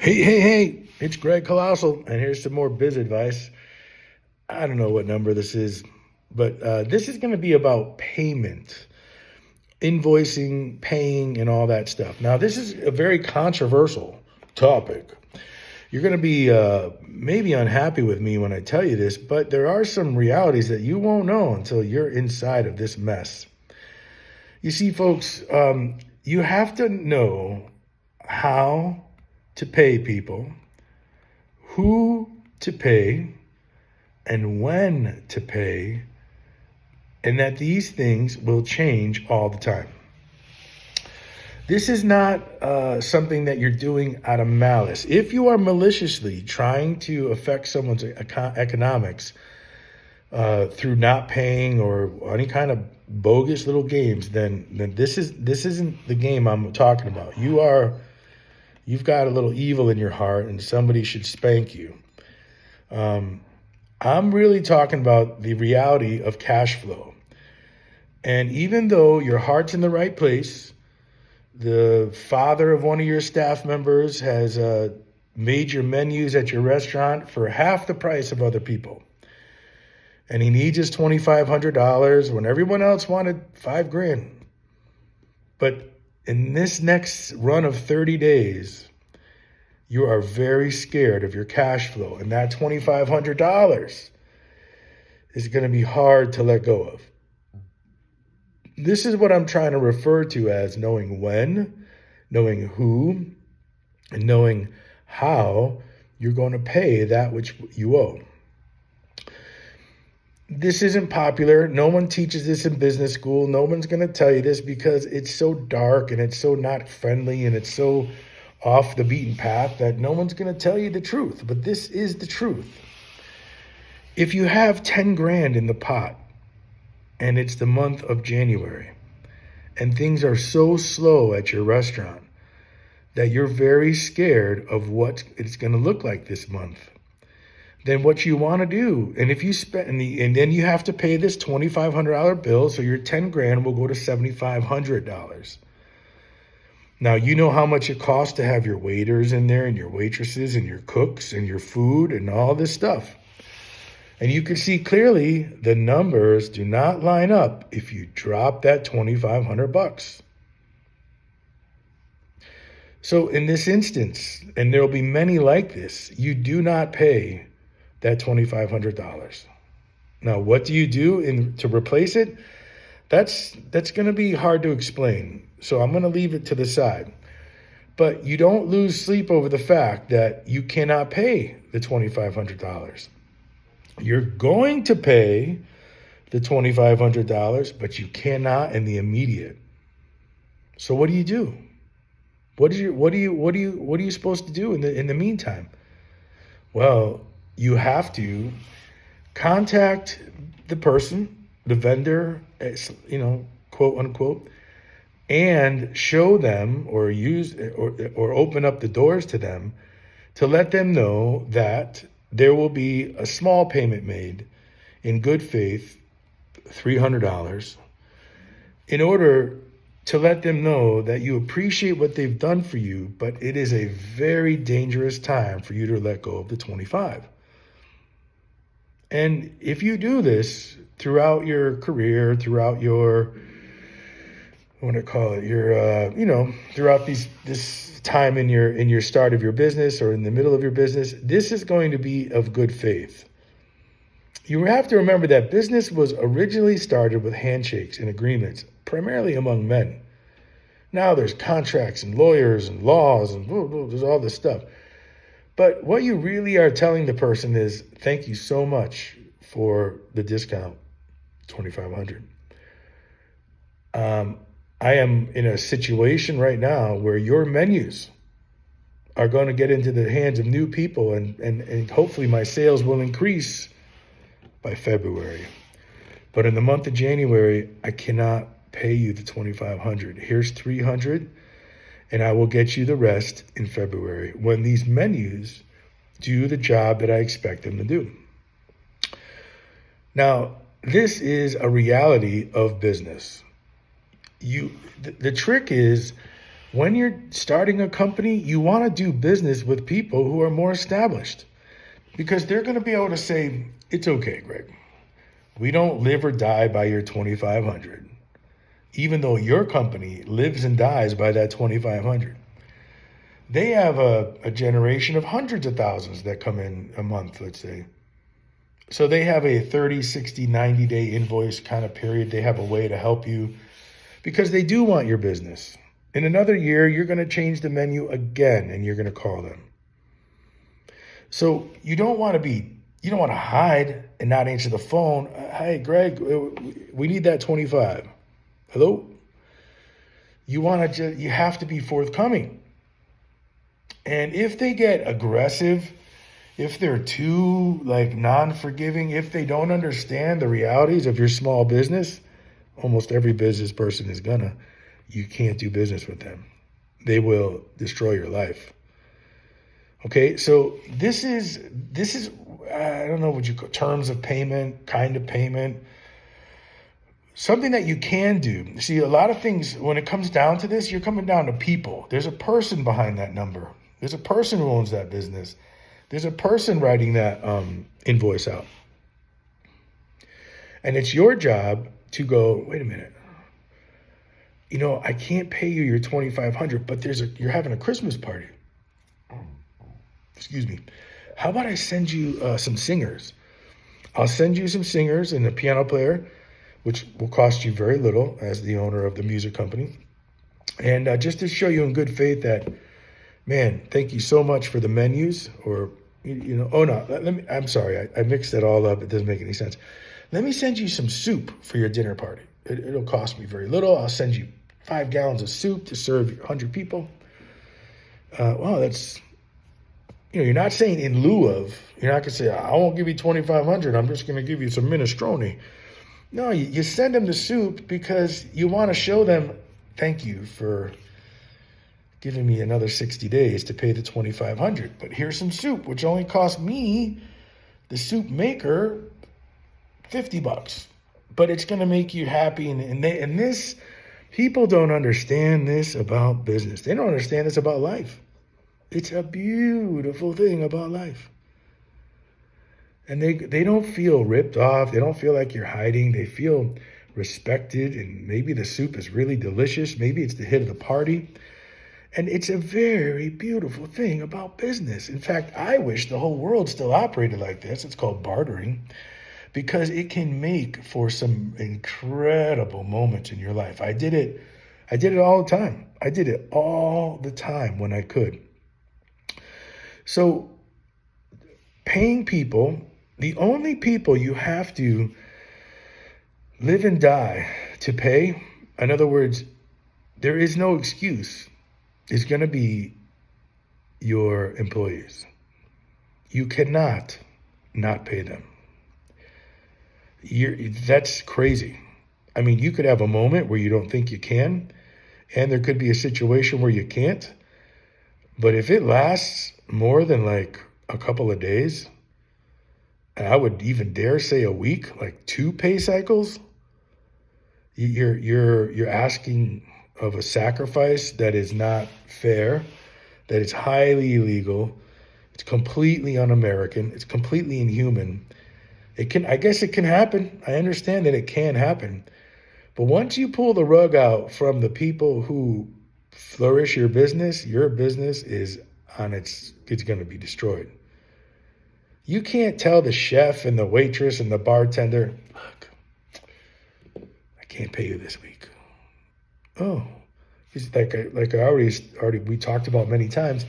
Hey, it's Greg Colossale, and here's some more biz advice. I don't know what number this is, but this is going to be about payment, invoicing, paying, and all that stuff. Now, this is a very controversial topic. You're going to be maybe unhappy with me when I tell you this, but there are some realities that you won't know until you're inside of this mess. You see, folks, you have to know how to pay people, who to pay, and when to pay, and that these things will change all the time. This is not something that you're doing out of malice. If you are maliciously trying to affect someone's economics through not paying or any kind of bogus little games, then this isn't the game I'm talking about. You've got a little evil in your heart, and somebody should spank you. I'm really talking about the reality of cash flow. And even though your heart's in the right place, the father of one of your staff members has made your menus at your restaurant for half the price of other people, and he needs his $2,500 when everyone else wanted $5,000. But in this next run of 30 days, you are very scared of your cash flow, and that $2,500 is going to be hard to let go of. This is what I'm trying to refer to as knowing when, knowing who, and knowing how you're going to pay that which you owe. This isn't popular. No one teaches this in business school. No one's going to tell you this because it's so dark and it's so not friendly and it's so off the beaten path that no one's going to tell you the truth. But this is the truth. If you have 10 grand in the pot and it's the month of January and things are so slow at your restaurant that you're very scared of what it's going to look like this month, then what you want to do, and if you spend, and then you have to pay this $2,500 bill, so your 10 grand will go to $7,500. Now, you know how much it costs to have your waiters in there and your waitresses and your cooks and your food and all this stuff. And you can see clearly the numbers do not line up if you drop that $2,500. So in this instance, and there will be many like this, you do not pay that $2,500. Now, what do you do to replace it? That's going to be hard to explain. So I'm going to leave it to the side. But you don't lose sleep over the fact that you cannot pay the $2,500. You're going to pay the $2,500, but you cannot in the immediate. So what do you do? What are you supposed to do in the meantime? Well, you have to contact the person, the vendor, quote unquote, and show them or use or open up the doors to them to let them know that there will be a small payment made in good faith, $300, in order to let them know that you appreciate what they've done for you, but it is a very dangerous time for you to let go of the 25. And if you do this throughout your career, throughout your, throughout this time in your start of your business or in the middle of your business, this is going to be of good faith. You have to remember that business was originally started with handshakes and agreements, primarily among men. Now there's contracts and lawyers and laws and there's all this stuff. But what you really are telling the person is, thank you so much for the discount, $2,500. I am in a situation right now where your menus are going to get into the hands of new people, and hopefully my sales will increase by February. But in the month of January, I cannot pay you the $2,500. Here's $300. And I will get you the rest in February when these menus do the job that I expect them to do. Now, this is a reality of business. The trick is When you're starting a company, you want to do business with people who are more established because they're going to be able to say, it's okay, Greg. We don't live or die by your 2,500, even though your company lives and dies by that 2,500. They have a generation of hundreds of thousands that come in a month, let's say. So they have a 30, 60, 90-day invoice kind of period. They have a way to help you because they do want your business. In another year, you're going to change the menu again and you're going to call them. So you don't want to hide and not answer the phone. Hey, Greg, we need that 25. Hello? You have to be forthcoming. And if they get aggressive, if they're too non-forgiving, if they don't understand the realities of your small business, almost every business person is you can't do business with them. They will destroy your life. Okay, so this is I don't know what you call terms of payment, kind of payment. Something that you can do. See, a lot of things, when it comes down to this, you're coming down to people. There's a person behind that number. There's a person who owns that business. There's a person writing that invoice out. And it's your job to go, wait a minute. I can't pay you your $2,500, but you're having a Christmas party. Excuse me. How about I send you some singers? I'll send you some singers and a piano player, which will cost you very little as the owner of the music company. And just to show you in good faith that, man, thank you so much for the menus I'm sorry. I mixed that all up. It doesn't make any sense. Let me send you some soup for your dinner party. It'll cost me very little. I'll send you 5 gallons of soup to serve 100 people. That's, you're not saying in lieu of, you're not going to say, I won't give you 2,500. I'm just going to give you some minestrone. No, you send them the soup because you want to show them, thank you for giving me another 60 days to pay the 2,500. But here's some soup, which only cost me, the soup maker, $50. But it's going to make you happy. And this, people don't understand this about business. They don't understand this about life. It's a beautiful thing about life. And they don't feel ripped off. They don't feel like you're hiding. They feel respected. And maybe the soup is really delicious. Maybe it's the hit of the party. And it's a very beautiful thing about business. In fact, I wish the whole world still operated like this. It's called bartering, because it can make for some incredible moments in your life. I did it all the time. I did it all the time when I could. So paying people, the only people you have to live and die to pay, in other words, there is no excuse, is going to be your employees. You cannot not pay them. That's crazy. I mean, you could have a moment where you don't think you can, and there could be a situation where you can't. But if it lasts more than like a couple of days, and I would even dare say a week, like 2 pay cycles, you're asking of a sacrifice that is not fair, that is highly illegal. It's completely un-American. It's completely inhuman. I guess it can happen. I understand that it can happen. But once you pull the rug out from the people who flourish your business is it's going to be destroyed. You can't tell the chef and the waitress and the bartender, look, I can't pay you this week. Oh, he's like I already we talked about many times.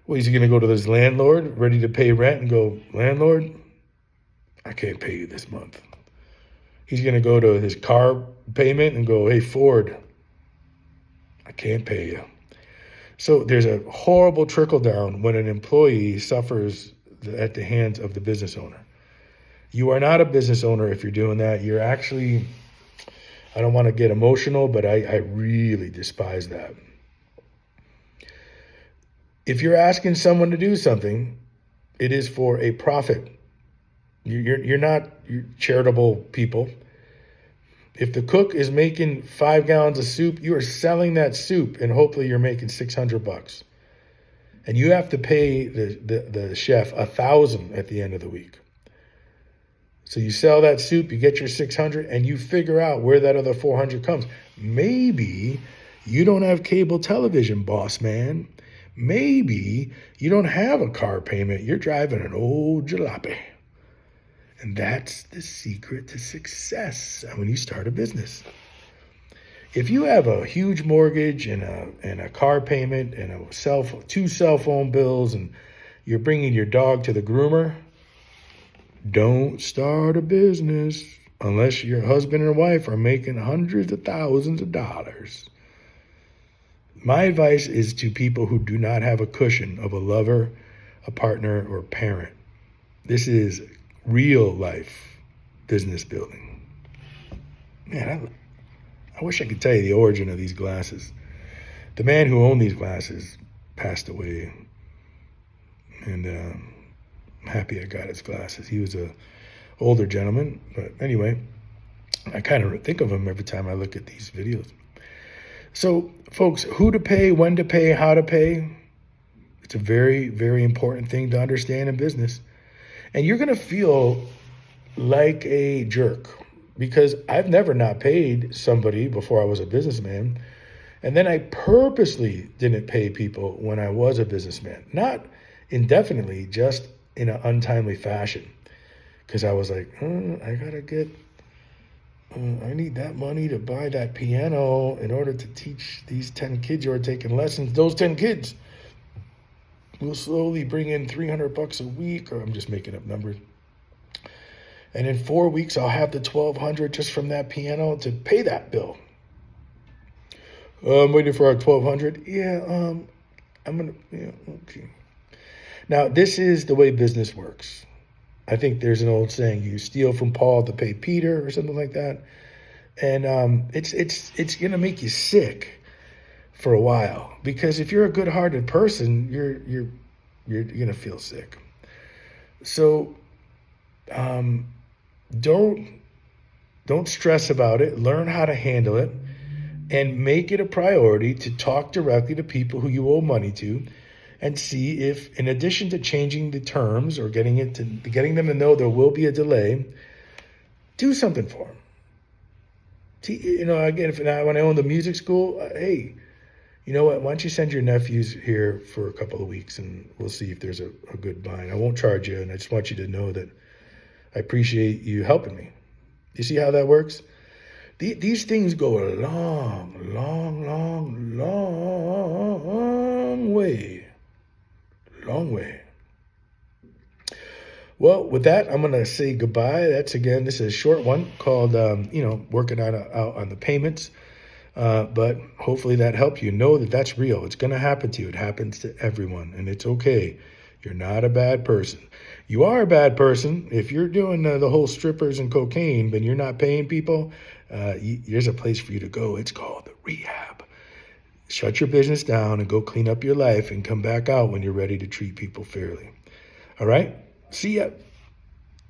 Well, is he going to go to his landlord ready to pay rent and go, landlord, I can't pay you this month. He's going to go to his car payment and go, hey, Ford, I can't pay you. So there's a horrible trickle down when an employee suffers at the hands of the business owner. You are not a business owner if you're doing that. You're actually, I don't want to get emotional, but I really despise that. If you're asking someone to do something, it is for a profit. You're charitable people. If the cook is making 5 gallons of soup, you are selling that soup and hopefully you're making $600. And you have to pay the chef $1,000 at the end of the week. So you sell that soup, you get your 600, and you figure out where that other 400 comes. Maybe you don't have cable television, boss man. Maybe you don't have a car payment. You're driving an old jalopy. And that's the secret to success when you start a business. If you have a huge mortgage and a car payment and two cell phone bills and you're bringing your dog to the groomer, don't start a business unless your husband and wife are making hundreds of thousands of dollars. My advice is to people who do not have a cushion of a lover, a partner, or parent. This is real life business building. Man, I wish I could tell you the origin of these glasses. The man who owned these glasses passed away, and I'm happy I got his glasses. He was a older gentleman, but anyway, I kind of think of him every time I look at these videos. So, folks, who to pay, when to pay, how to pay, it's a very, very important thing to understand in business. And you're going to feel like a jerk because I've never not paid somebody before I was a businessman. And then I purposely didn't pay people when I was a businessman, not indefinitely, just in an untimely fashion. Because I was like, I need that money to buy that piano in order to teach these 10 kids who are taking lessons. Those 10 kids will slowly bring in $300 a week, or I'm just making up numbers. And in 4 weeks, I'll have the $1,200 just from that piano to pay that bill. I'm waiting for our $1,200. Okay. Now, this is the way business works. I think there's an old saying, you steal from Paul to pay Peter or something like that. And it's going to make you sick for a while, because if you're a good-hearted person, you're going to feel sick. So don't stress about it. Learn how to handle it and make it a priority to talk directly to people who you owe money to, and see if, in addition to changing the terms or getting them to know there will be a delay, do something for them. Again, when I owned the music school, hey, you know what? Why don't you send your nephews here for a couple of weeks and we'll see if there's a good bind. I won't charge you, and I just want you to know that I appreciate you helping me. You see how that works? These things go a long, long, long, long way. Long way. Well, with that, I'm going to say goodbye. This is a short one called, working out on the payments. But hopefully that helped you. Know that that's real. It's going to happen to you. It happens to everyone, and it's okay. You're not a bad person. You are a bad person if you're doing the whole strippers and cocaine, but you're not paying people. There's a place for you to go. It's called the rehab. Shut your business down and go clean up your life and come back out when you're ready to treat people fairly. All right? See ya.